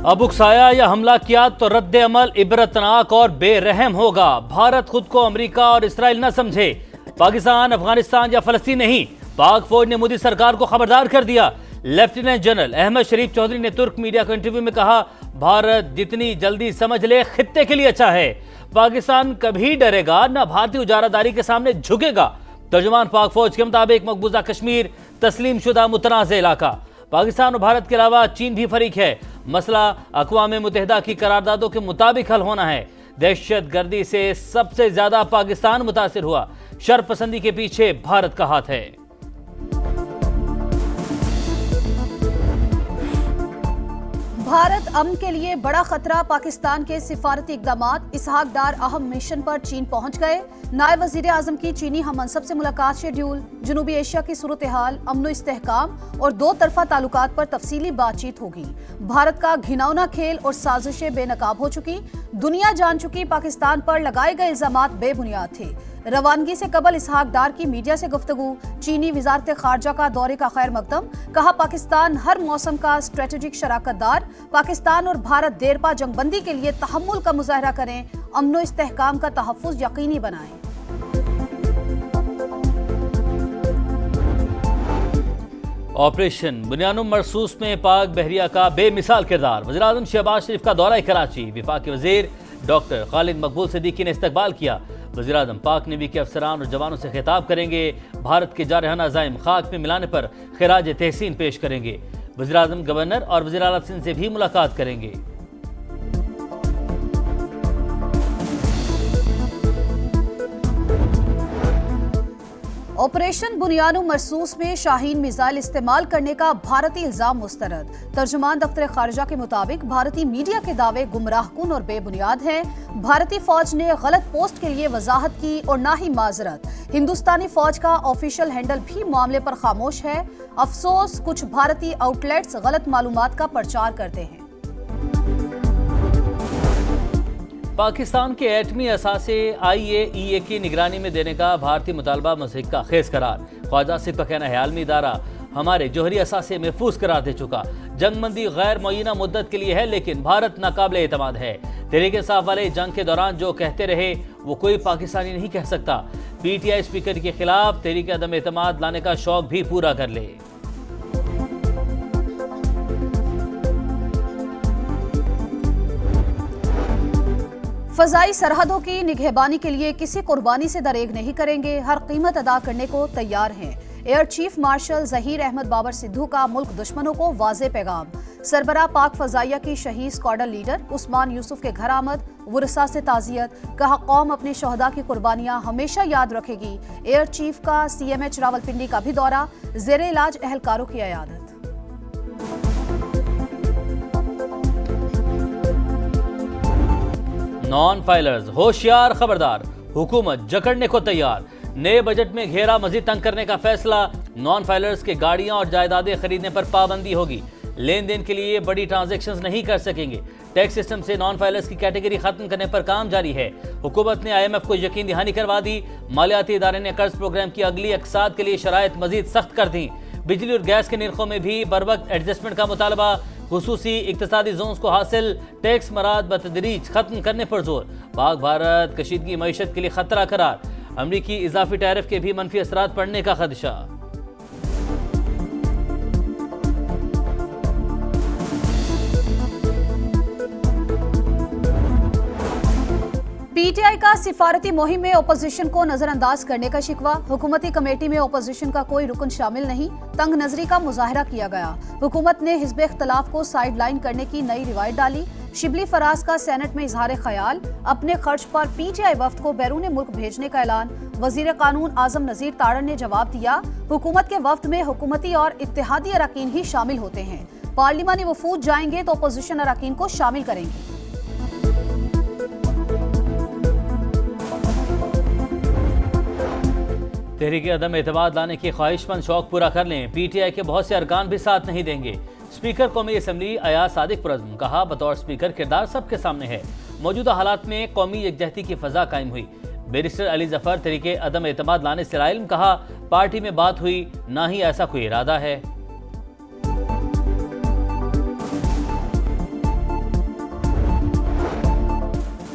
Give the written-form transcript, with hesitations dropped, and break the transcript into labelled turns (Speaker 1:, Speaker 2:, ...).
Speaker 1: اب اکسایا یا حملہ کیا تو رد عمل عبرتناک اور بے رحم ہوگا۔ بھارت خود کو امریکہ اور اسرائیل نہ سمجھے۔ پاکستان افغانستان یا فلسطین نہیں، پاک فوج نے مودی سرکار کو خبردار کر دیا۔ لیفٹیننٹ جنرل احمد شریف چودھری نے ترک میڈیا کو انٹرویو میں کہا، بھارت جتنی جلدی سمجھ لے خطے کے لیے اچھا ہے۔ پاکستان کبھی ڈرے گا نہ بھارتی اجارہ داری کے سامنے جھکے گا۔ ترجمان پاک فوج کے مطابق مقبوضہ کشمیر تسلیم شدہ متنازع علاقہ۔ پاکستان اور بھارت کے علاوہ چین بھی فریق ہے۔ مسئلہ اقوام متحدہ کی قراردادوں کے مطابق حل ہونا ہے۔ دہشت گردی سے سب سے زیادہ پاکستان متاثر ہوا۔ شر پسندی کے پیچھے بھارت کا ہاتھ ہے۔
Speaker 2: بھارت امن کے لیے بڑا خطرہ، پاکستان کے سفارتی اقدامات۔ اسحاق ڈار اہم مشن پر چین پہنچ گئے۔ نائب وزیر اعظم کی چینی ہم منصب سے ملاقات شیڈیول۔ جنوبی ایشیا کی صورتحال، امن و استحکام اور دو طرفہ تعلقات پر تفصیلی بات چیت ہوگی۔ بھارت کا گھناؤنا کھیل اور سازشیں بے نقاب ہو چکی۔ دنیا جان چکی پاکستان پر لگائے گئے الزامات بے بنیاد تھے۔ روانگی سے قبل اسحاق ڈار کی میڈیا سے گفتگو۔ چینی وزارت خارجہ کا دورے کا خیر مقدم، کہا پاکستان ہر موسم کا اسٹریٹجک شراکت دار۔ پاکستان اور بھارت دیرپا جنگ بندی کے لیے تحمل کا مظاہرہ کریں، امن و استحکام کا تحفظ یقینی بنائیں۔
Speaker 1: آپریشن بنیانم مرصوص میں پاک بحریہ کا بے مثال کردار۔ وزیراعظم شہباز شریف کا دورہ کراچی، وفاقی وزیر ڈاکٹر خالد مقبول صدیقی نے استقبال کیا۔ وزیراعظم پاک نیوی کے افسران اور جوانوں سے خطاب کریں گے۔ بھارت کے جارحانہ عزائم خاک میں ملانے پر خراج تحسین پیش کریں گے۔ وزیراعظم گورنر اور وزیر اعلیٰ سندھ سے بھی ملاقات کریں گے۔
Speaker 2: آپریشن بنیانم مرصوص میں شاہین میزائل استعمال کرنے کا بھارتی الزام مسترد۔ ترجمان دفتر خارجہ کے مطابق بھارتی میڈیا کے دعوے گمراہ کن اور بے بنیاد ہیں۔ بھارتی فوج نے غلط پوسٹ کے لیے وضاحت کی اور نہ ہی معذرت۔ ہندوستانی فوج کا آفیشل ہینڈل بھی معاملے پر خاموش ہے۔ افسوس، کچھ بھارتی آؤٹ لیٹس غلط معلومات کا پرچار کرتے ہیں۔
Speaker 1: پاکستان کے ایٹمی اثاثے IAEA کی نگرانی میں دینے کا بھارتی مطالبہ مضحکہ خیز قرار۔ خواجہ آصف کا کہنا ہے عالمی ادارہ ہمارے جوہری اثاثے محفوظ قرار دے چکا۔ جنگ بندی غیر معینہ مدت کے لیے ہے، لیکن بھارت ناقابل اعتماد ہے۔ تحریک انصاف والے جنگ کے دوران جو کہتے رہے وہ کوئی پاکستانی نہیں کہہ سکتا۔ PTI اسپیکر کے خلاف تحریک عدم اعتماد لانے کا شوق بھی پورا کر لے۔
Speaker 2: فضائی سرحدوں کی نگہبانی کے لیے کسی قربانی سے دریغ نہیں کریں گے، ہر قیمت ادا کرنے کو تیار ہیں۔ Air chief marshal Zaheer Ahmed Babar Sidhu کا ملک دشمنوں کو واضح پیغام۔ سربراہ پاک فضائیہ کی شہید اسکواڈرن لیڈر عثمان یوسف کے گھر آمد، ورثاء سے تعزیت، کہا قوم اپنے شہداء کی قربانیاں ہمیشہ یاد رکھے گی۔ ایئر چیف کا CMH راولپنڈی کا بھی دورہ، زیر علاج اہلکاروں کی عیادت۔
Speaker 1: نان فائلرز ہوشیار خبردار، حکومت جکڑنے کو تیار۔ نئے بجٹ میں گھیرا مزید تنگ کرنے کا فیصلہ۔ نان فائلرز کے گاڑیاں اور جائیدادیں خریدنے پر پابندی ہوگی۔ لین دین کے لیے بڑی ٹرانزیکشنز نہیں کر سکیں گے۔ ٹیکس سسٹم سے نان فائلرز کی کیٹیگری ختم کرنے پر کام جاری ہے۔ حکومت نے IMF کو یقین دہانی کروا دی۔ مالیاتی ادارے نے قرض پروگرام کی اگلی اقساط کے لیے شرائط مزید سخت کر دیں۔ بجلی اور گیس کے نرخوں میں بھی بروقت ایڈجسٹمنٹ کا مطالبہ۔ خصوصی اقتصادی زونز کو حاصل ٹیکس مراد بتدریج ختم کرنے پر زور۔ پاک بھارت کشیدگی معیشت کے لیے خطرہ قرار۔ امریکی اضافی ٹیرف کے بھی منفی اثرات پڑنے کا خدشہ۔
Speaker 2: PTI کا سفارتی مہم میں اپوزیشن کو نظر انداز کرنے کا شکوہ۔ حکومتی کمیٹی میں اپوزیشن کا کوئی رکن شامل نہیں، تنگ نظری کا مظاہرہ کیا گیا۔ حکومت نے حزب اختلاف کو سائیڈ لائن کرنے کی نئی روایت ڈالی۔ شبلی فراز کا سینٹ میں اظہار خیال، اپنے خرچ پر PTI وفد کو بیرون ملک بھیجنے کا اعلان۔ وزیر قانون اعظم نذیر تارڑ نے جواب دیا، حکومت کے وفد میں حکومتی اور اتحادی اراکین ہی شامل ہوتے ہیں۔ پارلیمانی وفود جائیں گے تو اپوزیشن اراکین کو شامل کریں گے۔
Speaker 1: تحریک عدم اعتماد لانے کی خواہش مند شوق پورا کر لیں۔ PTI کے بہت سے ارکان بھی ساتھ نہیں دیں گے۔ اسپیکر قومی اسمبلی ایاز صادق پرعزم، کہا بطور اسپیکر کردار سب کے سامنے ہے۔ موجودہ حالات میں قومی یکجہتی کی فضا قائم ہوئی۔ بیرسٹر علی ظفر تحریک عدم اعتماد لانے سے علم، کہا پارٹی میں بات ہوئی، نہ ہی ایسا کوئی ارادہ ہے۔